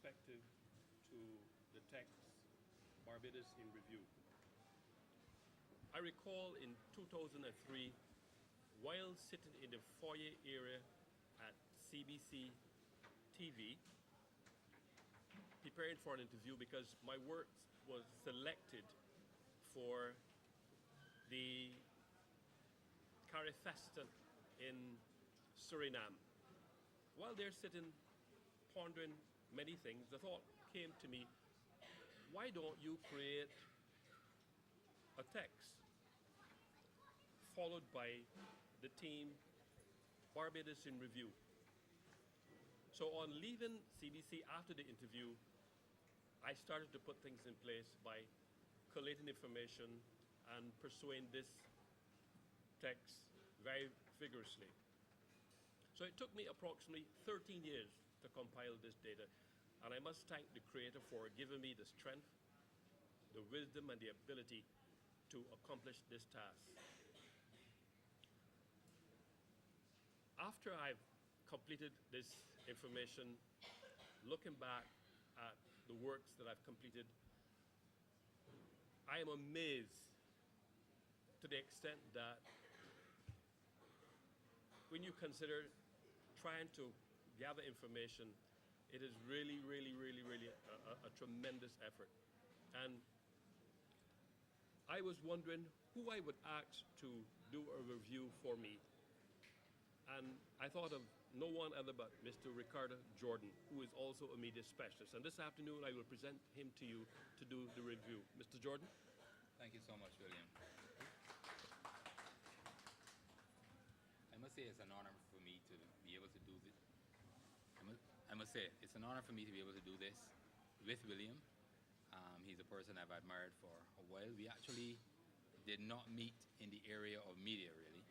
perspective to the text Barbados in Review. I recall in 2003, while sitting in the foyer area at CBC TV, preparing for an interview because my work was selected for the Carifesta in Suriname. While they're sitting pondering many things, the thought came to me, why don't you create a text followed by the team Barbados in Review? So on leaving CBC after the interview, I started to put things in place by collating information and pursuing this text very vigorously. So it took me approximately 13 years to compile this data, and I must thank the Creator for giving me the strength, the wisdom, and the ability to accomplish this task. After I've completed this information, looking back at the works that I've completed, I am amazed to the extent that when you consider trying to gather information, it is really, really, really, really a tremendous effort. And I was wondering who I would ask to do a review for me. And I thought of no one other but Mr. Ricardo Jordan, who is also a media specialist. And this afternoon, I will present him to you to do the review. Mr. Jordan? Thank you so much, William. I must say it's an honor for me to be able to do this. I must say it's an honor for me to be able to do this with William. He's a person I've admired for a while. We actually did not meet in the area of media, really.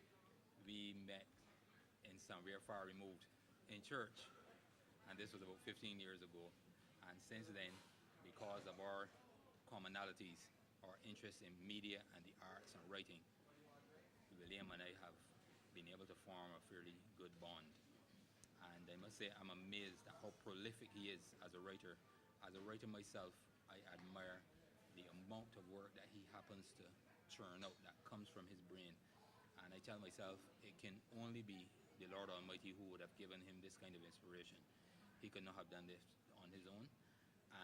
We met in somewhere far removed in church, and this was about 15 years ago. And since then, because of our commonalities, our interest in media and the arts and writing, William and I have been able to form a fairly good bond. And I must say I'm amazed at how prolific he is as a writer. As a writer myself, I admire the amount of work that he happens to churn out that comes from his brain. And I tell myself it can only be the Lord Almighty who would have given him this kind of inspiration. He could not have done this on his own.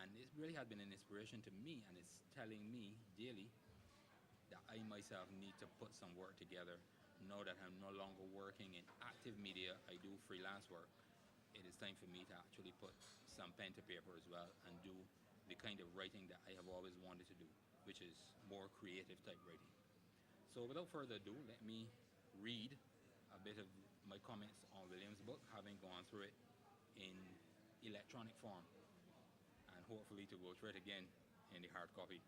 And it really has been an inspiration to me, and it's telling me daily that I myself need to put some work together. Now that I'm no longer working in active media, I do freelance work. It is time for me to actually put some pen to paper as well and do the kind of writing that I have always wanted to do, which is more creative type writing. So without further ado, let me read a bit of my comments on William's book, having gone through it in electronic form, and hopefully to go through it again in the hard copy.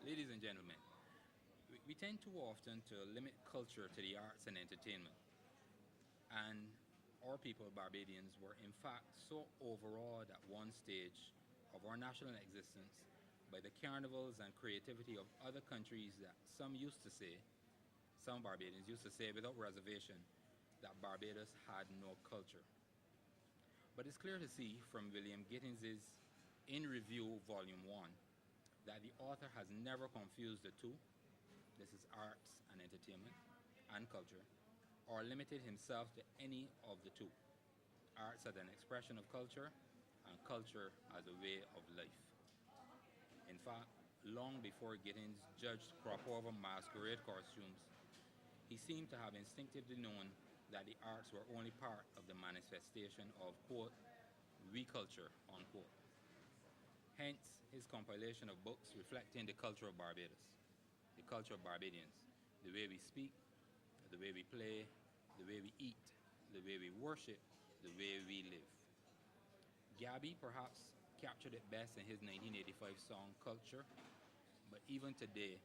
Ladies and gentlemen, we tend too often to limit culture to the arts and entertainment. And our people, Barbadians, were in fact so overawed at one stage of our national existence by the carnivals and creativity of other countries that some Barbadians used to say without reservation, that Barbados had no culture. But it's clear to see from William Gittins' In Review, VOL1, that the author has never confused the two, this is arts and entertainment, and culture, or limited himself to any of the two, arts as an expression of culture, and culture as a way of life. In fact, long before Gittins judged crop over masquerade costumes, he seemed to have instinctively known that the arts were only part of the manifestation of, quote, we culture, unquote. Hence, his compilation of books reflecting the culture of Barbados, the culture of Barbadians, the way we speak, the way we play, the way we eat, the way we worship, the way we live. Gabby perhaps captured it best in his 1985 song, Culture, but even today,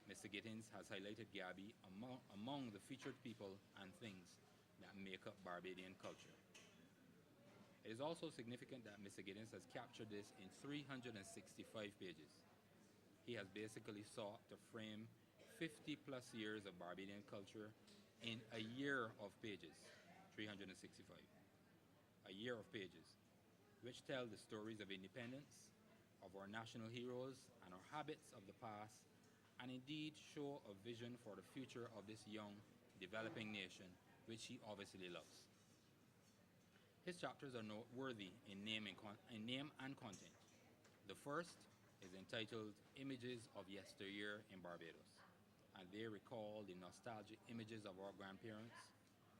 Mr. Gittins has highlighted Gabby among the featured people and things that make up Barbadian culture. It is also significant that Mr. Gittins has captured this in 365 pages. He has basically sought to frame 50 plus years of Barbadian culture in a year of pages, 365. A year of pages, which tell the stories of independence, of our national heroes, and our habits of the past, and indeed show a vision for the future of this young, developing nation, which he obviously loves. His chapters are noteworthy in name and content. The first is entitled Images of Yesteryear in Barbados, and they recall the nostalgic images of our grandparents,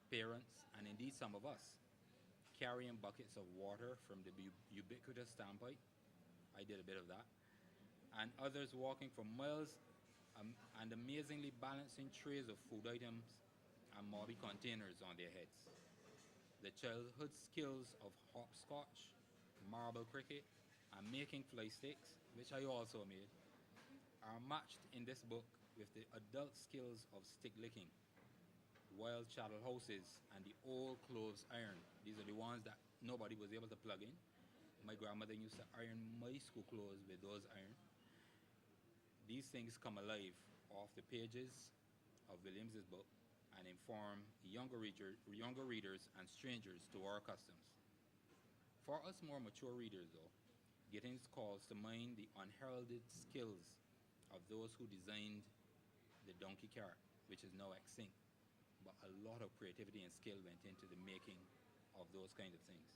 parents, and indeed some of us, carrying buckets of water from the ubiquitous standpipe. I did a bit of that. And others walking for miles and amazingly balancing trays of food items and mobby containers on their heads. The childhood skills of hopscotch, marble cricket, and making fly sticks, which I also made, are matched in this book with the adult skills of stick licking, wild chattel houses, and the old clothes iron. These are the ones that nobody was able to plug in. My grandmother used to iron my school clothes with those iron. These things come alive off the pages of Williams's book and inform younger readers and strangers to our customs. For us more mature readers, though, Gittins calls to mind the unheralded skills of those who designed the donkey cart, which is now extinct. But a lot of creativity and skill went into the making of those kind of things.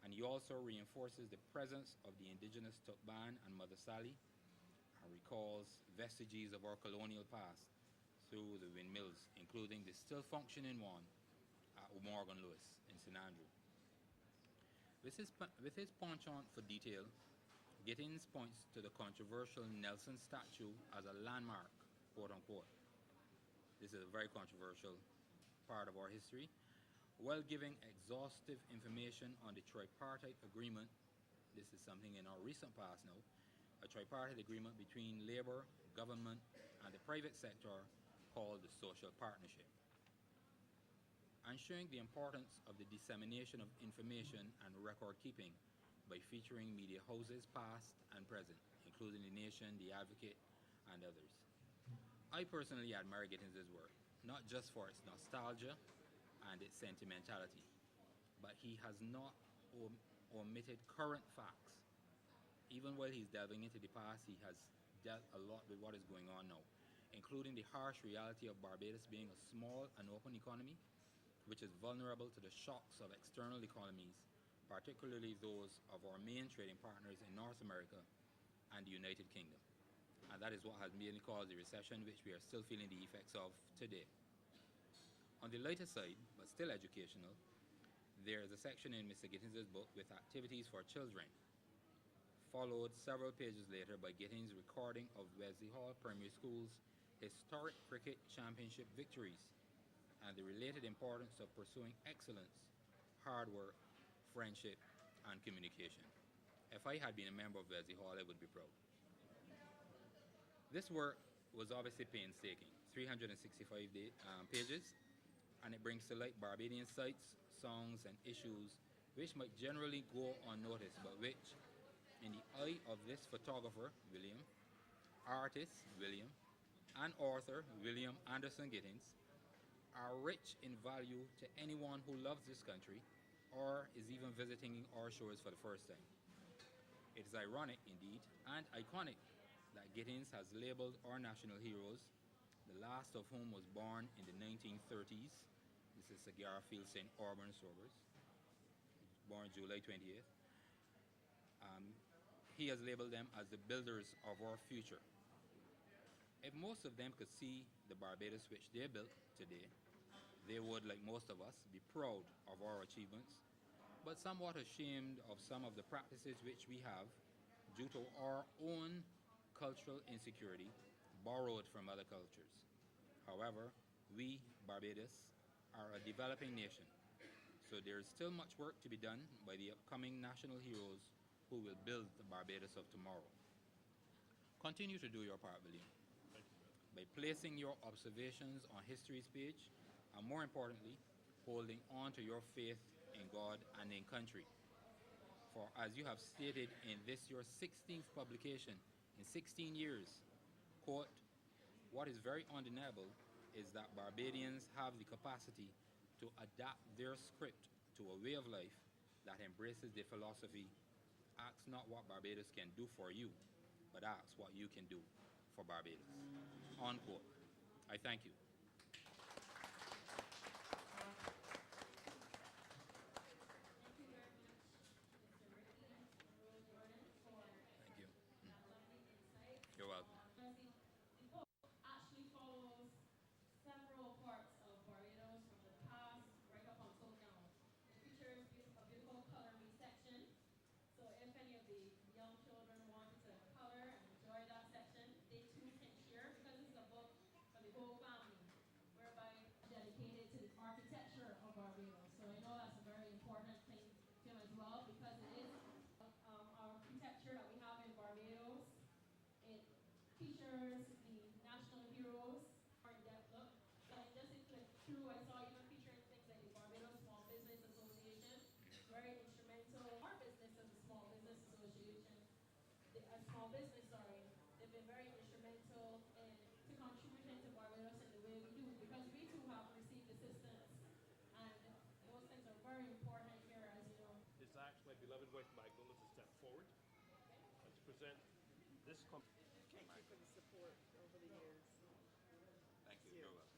And he also reinforces the presence of the indigenous Tukban and Mother Sally, and recalls vestiges of our colonial past through the windmills, including the still functioning one at Morgan Lewis in St. Andrew. With his penchant for detail, Gittins points to the controversial Nelson statue as a landmark, quote unquote. This is a very controversial part of our history, while giving exhaustive information on the tripartite agreement. This is something in our recent past now, a tripartite agreement between labor, government, and the private sector called the Social Partnership, and showing the importance of the dissemination of information and record keeping by featuring media houses past and present, including The Nation, The Advocate, and others. I personally admire Gittins' work, not just for its nostalgia and its sentimentality, but he has not omitted current facts. Even while he's delving into the past, he has dealt a lot with what is going on now, including the harsh reality of Barbados being a small and open economy, which is vulnerable to the shocks of external economies, particularly those of our main trading partners in North America and the United Kingdom. And that is what has mainly caused the recession, which we are still feeling the effects of today. On the lighter side, but still educational, there is a section in Mr. Gittins' book with activities for children, followed several pages later by Gittins' recording of Wesley Hall Primary School's historic cricket championship victories and the related importance of pursuing excellence, hard work, friendship, and communication. If I had been a member of Wesley Hall, I would be proud. This work was obviously painstaking, 365 pages, and it brings to light Barbadian sites, songs, and issues which might generally go unnoticed, but which, in the eye of this photographer, William, artist, William, and author, William Anderson Gittins, are rich in value to anyone who loves this country or is even visiting our shores for the first time. It is ironic, indeed, and iconic that Gittins has labeled our national heroes, the last of whom was born in the 1930s. This is Sagara Field St. Auburn Sobers, born July 28th. He has labeled them as the builders of our future. If most of them could see the Barbados which they built today, they would, like most of us, be proud of our achievements, but somewhat ashamed of some of the practices which we have, due to our own cultural insecurity, borrowed from other cultures. However, we, Barbados, are a developing nation, so there is still much work to be done by the upcoming national heroes who will build the Barbados of tomorrow. Continue to do your part, William, by placing your observations on history's page, and more importantly, holding on to your faith in God and in country. For as you have stated in this your 16th publication in 16 years, quote, what is very undeniable is that Barbadians have the capacity to adapt their script to a way of life that embraces the philosophy, ask not what Barbados can do for you, but ask what you can do for Barbados. Unquote. I thank you. Thank you. You're welcome. The book actually follows several parts of Barbados from the past right up until now. It features a beautiful color me section. So if any of the young children wanted to color and enjoy that section, they too can share because this is a book for the whole family, whereby dedicated to the architecture of Barbados. So I know that's a very important thing to him as well because it is our architecture that we have in Barbados. It features the national heroes, more in-depth look. So I just clicked through, I saw even featuring things like the Barbados Small Business Association, very instrumental. Our business as a small business association, a small business, sorry, they've been very instrumental in to contributing to Barbados in the way we do because we too have received assistance, and those things are very important here, as you know. Just ask my beloved wife Magnolia to step forward. Let's present this Thank you for the support over the years. Thank you. You're welcome.